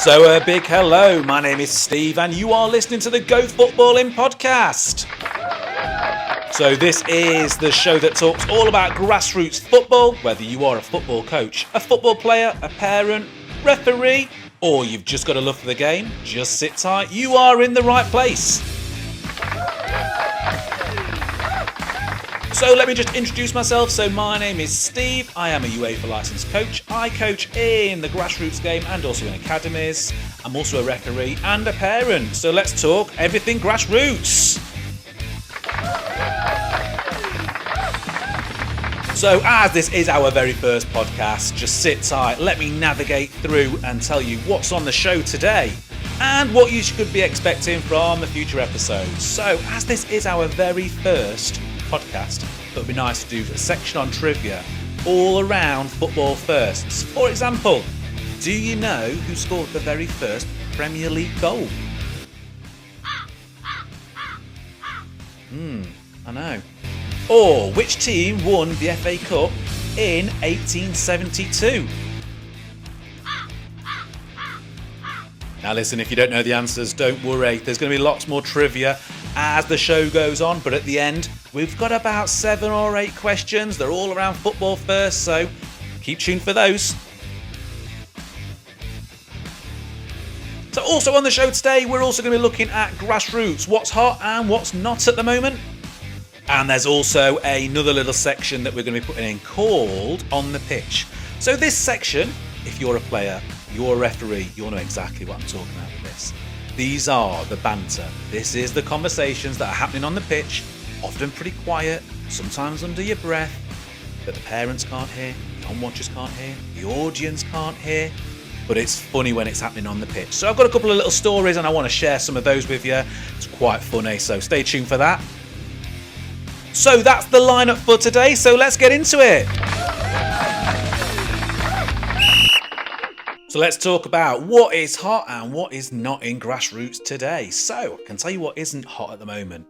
So a big hello, my name is Steve and you are listening to the Go Footballing podcast. So this is the show that talks all about grassroots football, whether you are a football coach, a football player, a parent, referee, or you've just got a love for the game, just sit tight, you are in the right place. So let me just introduce myself. So my name is Steve. I am a UEFA licensed coach. I coach in the grassroots game and also in academies. I'm also a referee and a parent. So let's talk everything grassroots. So as this is our very first podcast, just sit tight. Let me navigate through and tell you what's on the show today and what you should be expecting from the future episodes. So as this is our very first podcast, it would be nice to do a section on trivia all around football firsts. For example, do you know who scored the very first Premier League goal? I know. Or which team won the FA Cup in 1872? Now listen, if you don't know the answers, don't worry. There's going to be lots more trivia as the show goes on, but at the end, we've got about 7 or 8 questions. They're all around football first, so keep tuned for those. So also on the show today, we're also going to be looking at grassroots, what's hot and what's not at the moment. And there's also another little section that we're going to be putting in called On the Pitch. So this section, if you're a player, you're a referee, you'll know exactly what I'm talking about with this. These are the banter. This is the conversations that are happening on the pitch, often pretty quiet, sometimes under your breath, that the parents can't hear, the on-watchers can't hear, the audience can't hear, but it's funny when it's happening on the pitch. So I've got a couple of little stories and I want to share some of those with you. It's quite funny, so stay tuned for that. So that's the lineup for today, so let's get into it. So let's talk about what is hot and what is not in grassroots today. So I can tell you what isn't hot at the moment.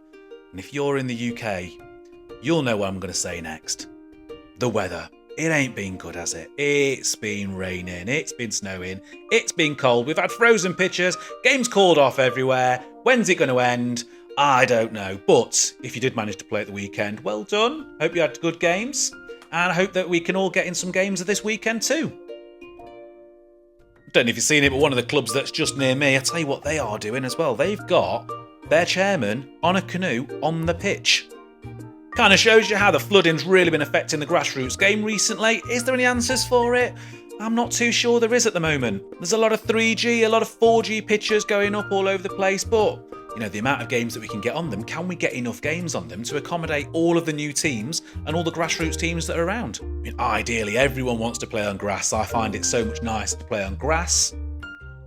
And if you're in the UK, you'll know what I'm going to say next. The weather. It ain't been good, has it? It's been raining, it's been snowing, it's been cold. We've had frozen pitches, games called off everywhere. When's it going to end? I don't know. But if you did manage to play at the weekend, well done. Hope you had good games. And I hope that we can all get in some games of this weekend too. Don't know if you've seen it, but one of the clubs that's just near me, I tell you what they are doing as well. They've got their chairman on a canoe on the pitch. Kind of shows you how the flooding's really been affecting the grassroots game recently. Is there any answers for it? I'm not too sure there is at the moment. There's a lot of 3G, a lot of 4G pitches going up all over the place, but you know, the amount of games that we can get on them, can we get enough games on them to accommodate all of the new teams and all the grassroots teams that are around? I mean, ideally, everyone wants to play on grass. I find it so much nicer to play on grass.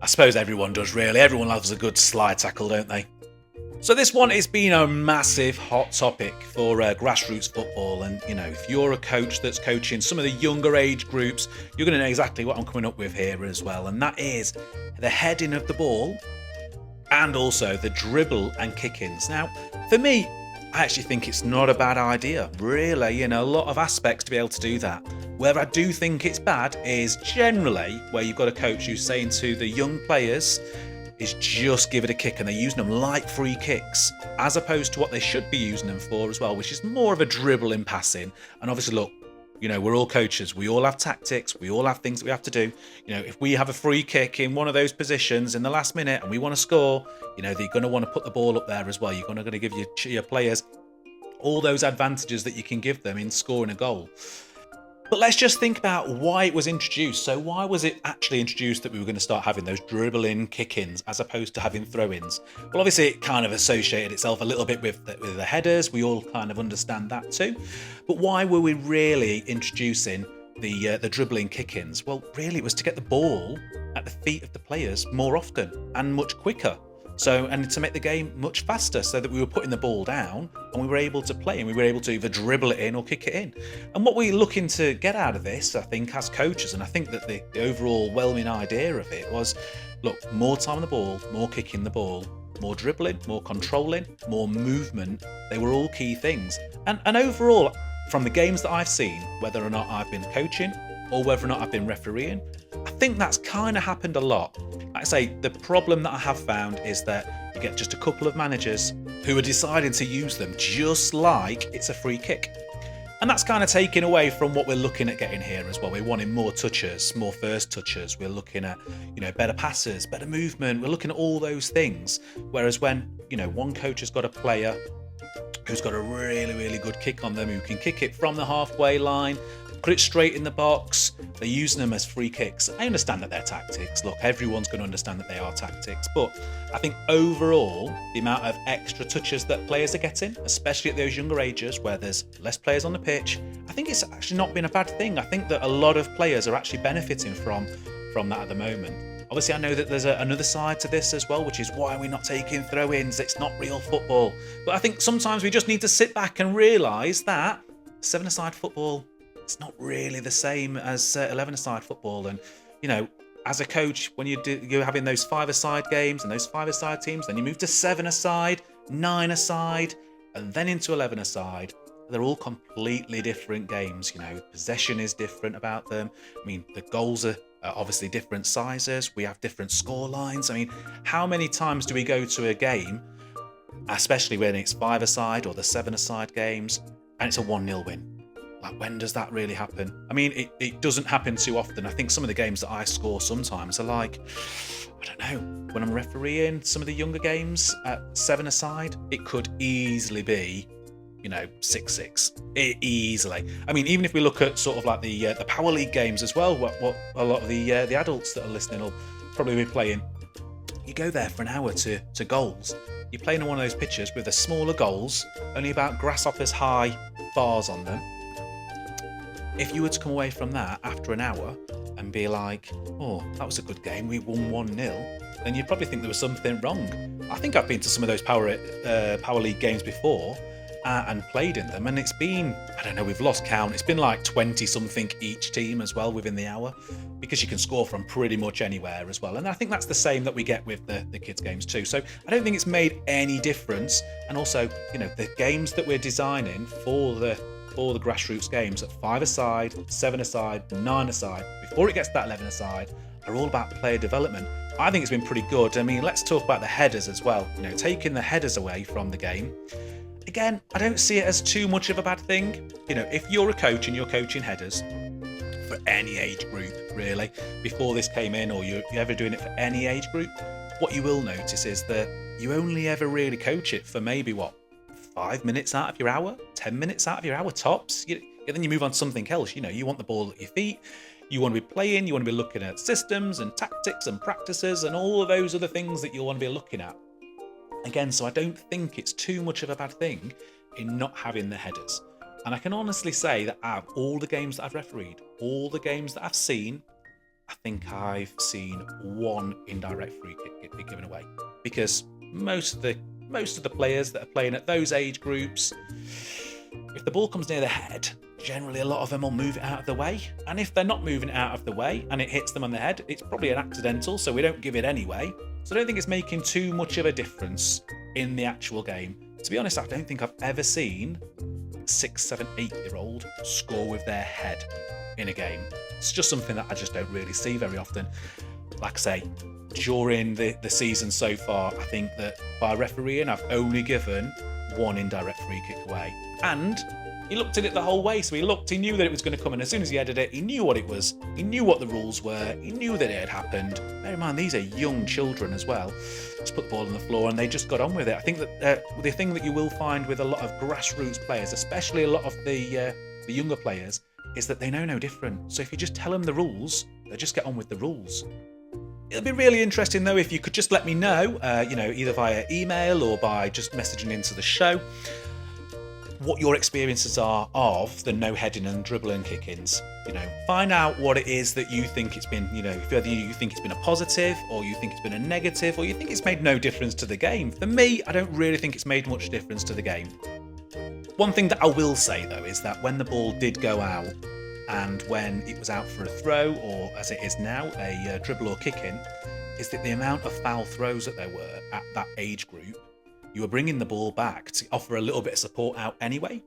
I suppose everyone does, really. Everyone loves a good slide tackle, don't they? So this one has been a massive hot topic for grassroots football. And, you know, if you're a coach that's coaching some of the younger age groups, you're going to know exactly what I'm coming up with here as well. And that is the heading of the ball and also the dribble and kick-ins. Now, for me, I actually think it's not a bad idea. Really, you know, a lot of aspects to be able to do that. Where I do think it's bad is generally where you've got a coach who's saying to the young players is just give it a kick, and they're using them like free kicks as opposed to what they should be using them for as well, which is more of a dribble in passing. And obviously, look, you know, we're all coaches. We all have tactics. We all have things that we have to do. You know, if we have a free kick in one of those positions in the last minute and we want to score, you know, they're going to want to put the ball up there as well. You're going to give your players all those advantages that you can give them in scoring a goal. But let's just think about why it was introduced. So why was it actually introduced that we were going to start having those dribbling kick-ins as opposed to having throw-ins? Well, obviously it kind of associated itself a little bit with the headers. We all kind of understand that too. But why were we really introducing the dribbling kick-ins? Well, really it was to get the ball at the feet of the players more often and much quicker. So, and to make the game much faster so that we were putting the ball down and we were able to play and we were able to either dribble it in or kick it in. And what we're looking to get out of this, I think, as coaches, and I think that the overall whelming idea of it was, look, more time on the ball, more kicking the ball, more dribbling, more controlling, more movement. They were all key things. And overall, from the games that I've seen, whether or not I've been coaching or whether or not I've been refereeing, I think that's kind of happened a lot. I say, the problem that I have found is that you get just a couple of managers who are deciding to use them just like it's a free kick. And that's kind of taken away from what we're looking at getting here as well. We're wanting more touches, more first touches. We're looking at, better passes, better movement. We're looking at all those things. Whereas when, one coach has got a player who's got a really, really good kick on them, who can kick it from the halfway line, put it straight in the box. They're using them as free kicks. I understand that they're tactics. Look, everyone's going to understand that they are tactics. But I think overall, the amount of extra touches that players are getting, especially at those younger ages where there's less players on the pitch, I think it's actually not been a bad thing. I think that a lot of players are actually benefiting from that at the moment. Obviously, I know that there's another side to this as well, which is why we're not taking throw-ins. It's not real football. But I think sometimes we just need to sit back and realise that 7-a-side football, it's not really the same as 11-a-side football. And, as a coach, when you're having those 5-a-side games and those 5-a-side teams, then you move to 7-a-side, 9-a-side, and then into 11-a-side. They're all completely different games. Possession is different about them. I mean, the goals are obviously different sizes. We have different score lines. I mean, how many times do we go to a game, especially when it's 5-a-side or the 7-a-side games, and it's a 1-0 win? Like, when does that really happen? I mean, it doesn't happen too often. I think some of the games that I score sometimes are like, I don't know, when I'm refereeing some of the younger games at 7-a-side, it could easily be 6-6 easily. I mean, even if we look at sort of like the Power League games as well, what a lot of the adults that are listening will probably be playing. You go there for an hour to goals. You're playing on one of those pitches with the smaller goals, only about grasshoppers high bars on them. If you were to come away from that after an hour and be like, oh, that was a good game, we won 1-0, then you'd probably think there was something wrong. I think I've been to some of those Power League games before, and played in them, and it's been, I don't know, we've lost count, it's been like 20 something each team as well within the hour, because you can score from pretty much anywhere as well. And I think that's the same that we get with the kids games too. So I don't think it's made any difference. And also, the games that we're designing for the grassroots games at 5-a-side, 7-a-side, 9-a-side, before it gets to that 11-a-side, are all about player development. I think it's been pretty good. I mean, let's talk about the headers as well. Taking the headers away from the game. Again, I don't see it as too much of a bad thing. If you're a coach and you're coaching headers for any age group, really, before this came in, or you're ever doing it for any age group, what you will notice is that you only ever really coach it for maybe, 5 minutes out of your hour, 10 minutes out of your hour tops. Then you move on to something else. You want the ball at your feet. You want to be playing. You want to be looking at systems and tactics and practices and all of those other things that you'll want to be looking at. Again, so I don't think it's too much of a bad thing in not having the headers. And I can honestly say that out of all the games that I've refereed, all the games that I've seen, I think I've seen one indirect free kick get given away. Because most of the players that are playing at those age groups, if the ball comes near the head, generally a lot of them will move it out of the way. And if they're not moving it out of the way and it hits them on the head, it's probably an accidental, so we don't give it anyway. So I don't think it's making too much of a difference in the actual game. To be honest, I don't think I've ever seen a 6, 7, 8-year-old score with their head in a game. It's just something that I just don't really see very often. Like I say, during the season so far, I think that by refereeing, I've only given one indirect free kick away. And he looked at it the whole way, so he knew that it was going to come, and as soon as he headed it, he knew what it was, he knew what the rules were, he knew that it had happened. Bear in mind, these are young children as well. Just put the ball on the floor and they just got on with it. I think that the thing that you will find with a lot of grassroots players, especially a lot of the younger players, is that they know no different. So if you just tell them the rules, they'll just get on with the rules. It'll be really interesting though if you could just let me know, either via email or by just messaging into the show, what your experiences are of the no heading and dribbling kick-ins. Find out what it is that you think it's been, whether you think it's been a positive or you think it's been a negative or you think it's made no difference to the game. For me, I don't really think it's made much difference to the game. One thing that I will say though is that when the ball did go out and when it was out for a throw, or as it is now, a dribble or kick-in, is that the amount of foul throws that there were at that age group, you were bringing the ball back to offer a little bit of support out anyway.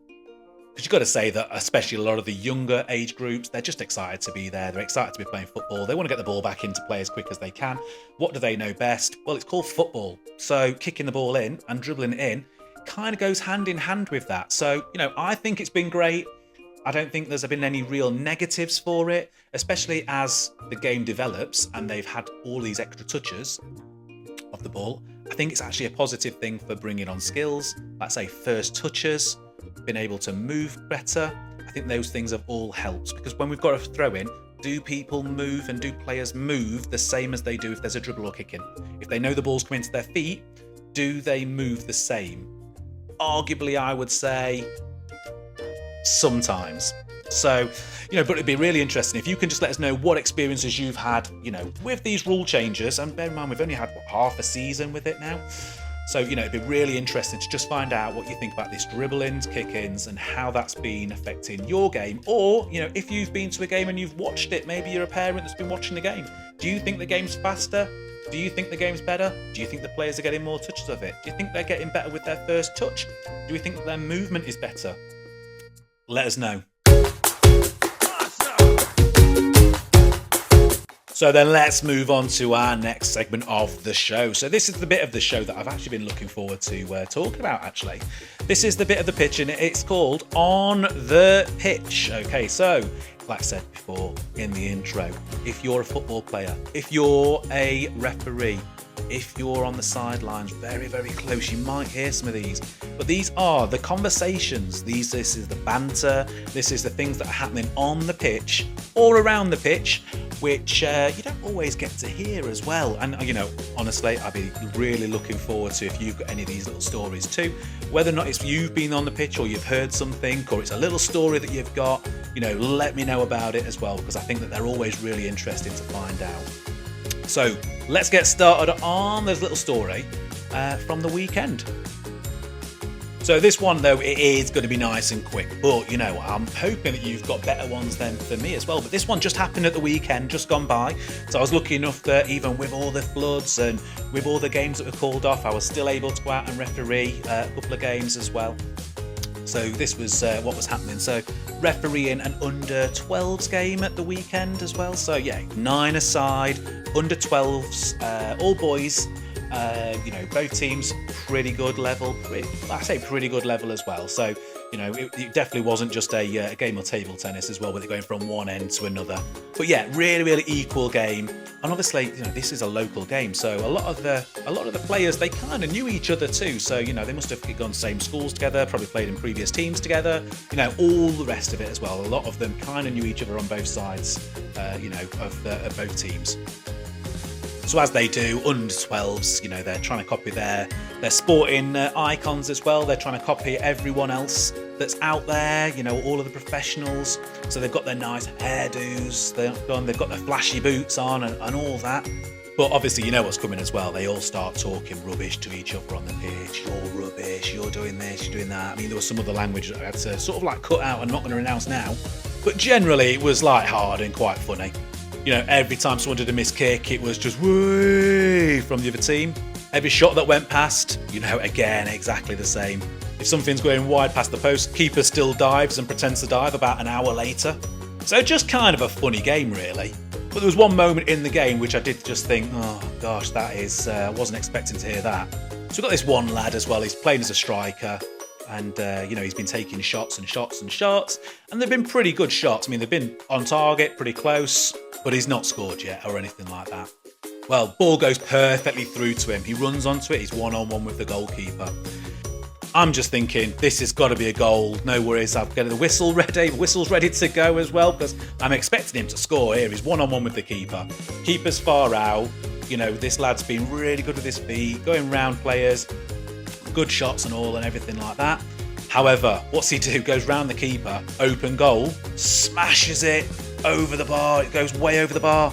Because you've got to say that especially a lot of the younger age groups, they're just excited to be there. They're excited to be playing football. They want to get the ball back into play as quick as they can. What do they know best? Well, it's called football. So kicking the ball in and dribbling it in kind of goes hand in hand with that. So, I think it's been great. I don't think there's been any real negatives for it, especially as the game develops and they've had all these extra touches of the ball. I think it's actually a positive thing for bringing on skills, like say first touches, being able to move better. I think those things have all helped, because when we've got a throw in, do people move and do players move the same as they do if there's a dribble or kick in? If they know the ball's coming to their feet, do they move the same? Arguably, I would say sometimes. So, but it'd be really interesting if you can just let us know what experiences you've had, with these rule changes. And bear in mind, we've only had half a season with it now. So, it'd be really interesting to just find out what you think about this dribble-ins, kick-ins, and how that's been affecting your game. Or, if you've been to a game and you've watched it, maybe you're a parent that's been watching the game. Do you think the game's faster? Do you think the game's better? Do you think the players are getting more touches of it? Do you think they're getting better with their first touch? Do you think that their movement is better? Let us know. So then let's move on to our next segment of the show. So this is the bit of the show that I've actually been looking forward to talking about, actually. This is the bit of the pitch, and it's called On the Pitch. Okay, so like I said before in the intro, if you're a football player, if you're a referee, if you're on the sidelines, very, very close, you might hear some of these. But these are the conversations. This is the banter. This is the things that are happening on the pitch or around the pitch, which you don't always get to hear as well. And, honestly, I'd be really looking forward to if you've got any of these little stories too. Whether or not it's you've been on the pitch or you've heard something, or it's a little story that you've got, let me know about it as well, because I think that they're always really interesting to find out. So let's get started on this little story from the weekend. So this one, though, it is going to be nice and quick, but, I'm hoping that you've got better ones than for me as well. But this one just happened at the weekend, just gone by. So I was lucky enough that even with all the floods and with all the games that were called off, I was still able to go out and referee a couple of games as well. So this was what was happening. So refereeing an under-12s game at the weekend as well. So yeah, 9-a-side, under-12s, all boys. Both teams pretty good level. I say pretty good level as well. So, it definitely wasn't just a game of table tennis as well, with it going from one end to another. But yeah, really, really equal game. And obviously, this is a local game, so a lot of the players, they kind of knew each other too. So, they must have gone to same schools together, probably played in previous teams together. All the rest of it as well. A lot of them kind of knew each other on both sides, of both teams. So as they do, under 12s, they're trying to copy their sporting icons as well. They're trying to copy everyone else that's out there, all of the professionals. So they've got their nice hairdos, they've got their flashy boots on and all that. But obviously, what's coming as well. They all start talking rubbish to each other on the pitch. You're rubbish, you're doing this, you're doing that. I mean, there was some other language that I had to sort of cut out and not going to announce now. But generally, it was light-hearted and quite funny. Every time someone did a missed kick, it was just whoo from the other team. Every shot that went past, again, exactly the same. If something's going wide past the post, keeper still dives and pretends to dive about an hour later. So just kind of a funny game, really. But there was one moment in the game which I did just think, oh gosh, that is, I wasn't expecting to hear that. So we've got this one lad as well, he's playing as a striker. And, he's been taking shots and shots and shots. And they've been pretty good shots. I mean, they've been on target, pretty close. But he's not scored yet or anything like that. Well, ball goes perfectly through to him. He runs onto it. He's one-on-one with the goalkeeper. I'm just thinking, this has got to be a goal. No worries. I've got the whistle ready. The whistle's ready to go as well, because I'm expecting him to score here. He's one-on-one with the keeper. Keeper's far out. This lad's been really good with his feet, going round players. Good shots and all and everything like that. However, what's he do? Goes round the keeper, open goal, smashes it over the bar. It goes way over the bar.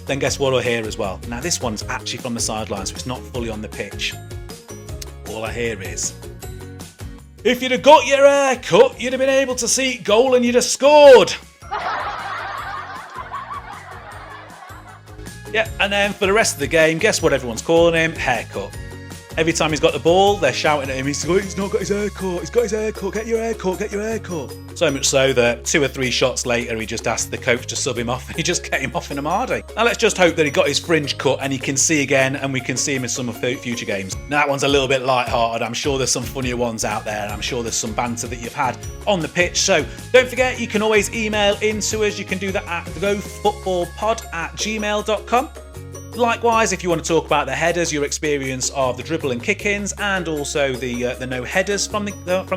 Then guess what I hear as well? Now this one's actually from the sidelines, so it's not fully on the pitch. All I hear is, if you'd have got your hair cut, you'd have been able to see goal and you'd have scored. Yeah, and then for the rest of the game, guess what everyone's calling him? Haircut. Every time he's got the ball, they're shouting at him, he's not got his hair cut, he's got his hair cut, get your hair cut, get your hair cut. So much so that 2 or 3 shots later, he just asked the coach to sub him off, and he just get him off in a Mardy. Now let's just hope that he got his fringe cut and he can see again, and we can see him in some of future games. Now that one's a little bit light-hearted. I'm sure there's some funnier ones out there, and I'm sure there's some banter that you've had on the pitch. So don't forget, you can always email into us. You can do that at gofootballpod@gmail.com. Likewise, if you want to talk about the headers, your experience of the dribble and kick-ins, and also the no headers from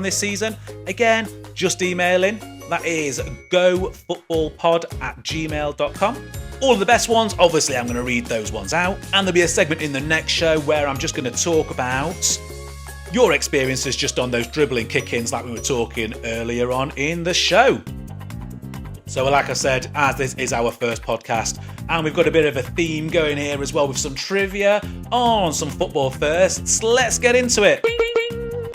this season, again, just email in. That is gofootballpod@gmail.com. All of the best ones, obviously, I'm going to read those ones out, and there'll be a segment in the next show where I'm just going to talk about your experiences just on those dribbling kick-ins like we were talking earlier on in the show. So like I said, as this is our first podcast, and we've got a bit of a theme going here as well with some trivia on some football firsts, let's get into it.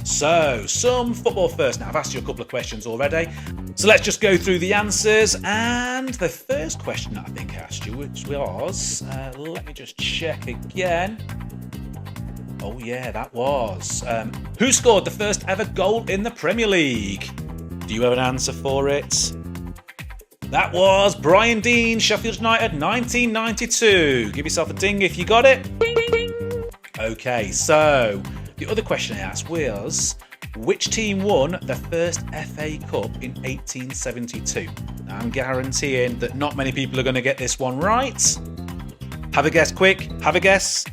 So, some football first. Now, I've asked you a couple of questions already, so let's just go through the answers. And the first question that I think I asked you, which was, let me just check again. Oh yeah, that was, who scored the first ever goal in the Premier League? Do you have an answer for it? That was Brian Dean, Sheffield United, 1992. Give yourself a ding if you got it. Okay, so the other question I asked was, which team won the first FA Cup in 1872? Now, I'm guaranteeing that not many people are going to get this one right. Have a guess quick. Have a guess.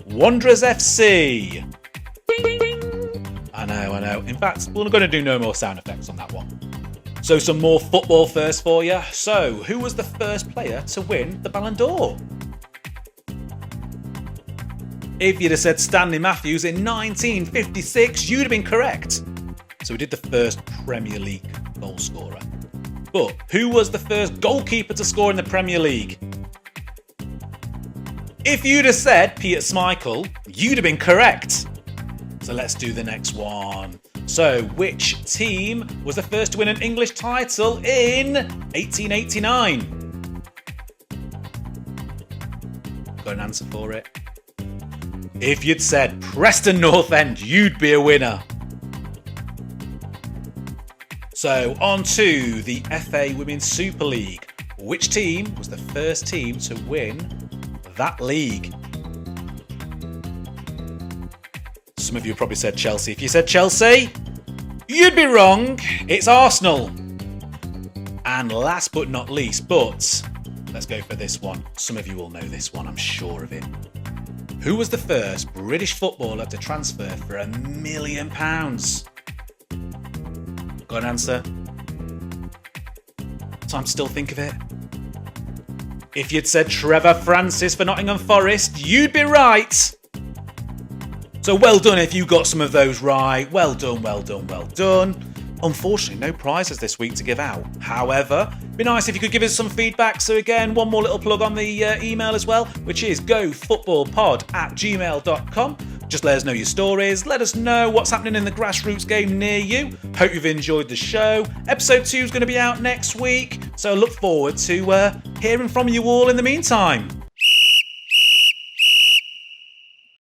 Wanderers FC. I know. In fact, we're going to do no more sound effects on that one. So some more football first for you. So, who was the first player to win the Ballon d'Or? If you'd have said Stanley Matthews in 1956, you'd have been correct. So we did the first Premier League goal scorer. But who was the first goalkeeper to score in the Premier League? If you'd have said Peter Schmeichel, you'd have been correct. So let's do the next one. So, which team was the first to win an English title in 1889? Got an answer for it? If you'd said Preston North End, you'd be a winner. So, on to the FA Women's Super League. Which team was the first team to win that league? Some of you probably said Chelsea. If you said Chelsea, you'd be wrong. It's Arsenal. And last but not least, but let's go for this one. Some of you will know this one, I'm sure of it. Who was the first British footballer to transfer for £1 million? Got an answer? Time to still think of it. If you'd said Trevor Francis for Nottingham Forest, you'd be right. So well done if you got some of those right. Well done. Unfortunately, no prizes this week to give out. However, it'd be nice if you could give us some feedback. So again, one more little plug on the email as well, which is gofootballpod@gmail.com. Just let us know your stories. Let us know what's happening in the Grassroots game near you. Hope you've enjoyed the show. Episode 2 is going to be out next week. So look forward to hearing from you all in the meantime.